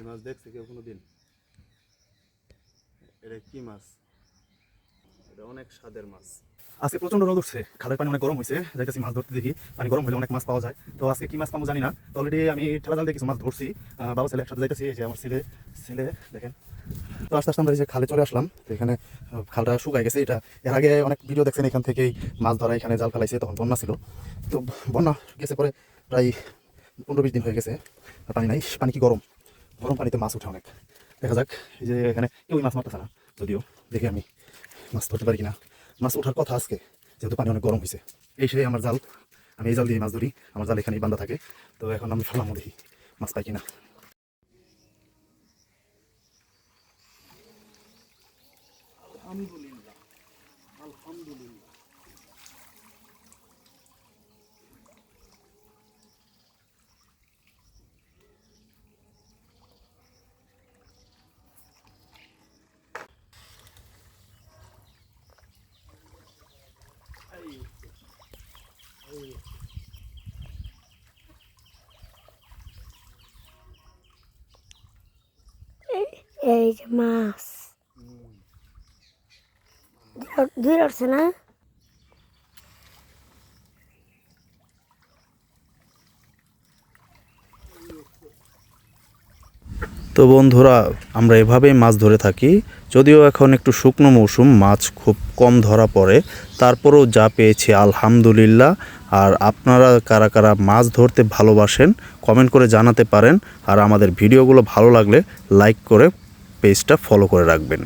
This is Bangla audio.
মাছ দেখছে কেউ কোনোদিন? এটা কি মাছ? এটা অনেক স্বাদের মাছ। আজকে প্রচন্ড রোদ উঠছে, খালের পানি অনেক গরম হয়েছে, যাইতেছি মাছ ধরতে, দেখি পানি গরম হলে অনেক মাছ পাওয়া যায়। তো আজকে কি মাছ পাবো জানি না, তো অলরেডি আমি ঠেলা জাল দিয়ে কিছু মাছ ধরছি। বাবা ছেলে একসাথে যাইতেছি, এই যে আমার ছেলে ছেলে দেখেন। তো আস্তে আস্তে আমরা এই যে খালে চলে আসলাম। তো এখানে খালটা শুকাই গেছে। এটা এর আগে অনেক ভিডিও দেখছেন, এখান থেকেই মাছ ধরা, এখানে জাল ফেলাইছে, তখন বন্যা ছিল। তো বন্যা গেছে পরে প্রায় 15-20 দিন হয়ে গেছে, পানি নাই। পানি কি গরম, গরম পানিতে মাছ উঠে অনেক। দেখা যাক, এই যে এখানে কেউই মাছ মারতেছে না, যদিও দেখি আমি মাছ ধরতে পারি কিনা। মাছ ওঠার কথা আজকে, যেহেতু পানি অনেক গরম হয়েছে। এই সেই আমার জাল, আমি এই জাল দিয়ে মাছ ধরি, আমার জাল এখানেই বান্ধা থাকে। তো এখন আমি ফেলাম, দেখি মাছ পাই কিনা। আলহামদুলিল্লাহ, আলহামদুলিল্লাহ। এই যে মাছ দুই আসছে না? তো বন্ধুরা, আমরা এভাবেই মাছ ধরে থাকি। যদিও এখন একটু শুকনো মৌসুম, মাছ খুব কম ধরা পড়ে, তারপরেও যা পেয়েছি আলহামদুলিল্লাহ। আর আপনারা কারা কারা মাছ ধরতে ভালোবাসেন কমেন্ট করে জানাতে পারেন। আর আমাদের ভিডিওগুলো ভালো লাগলে লাইক করে পেজটা ফলো করে রাখবেন।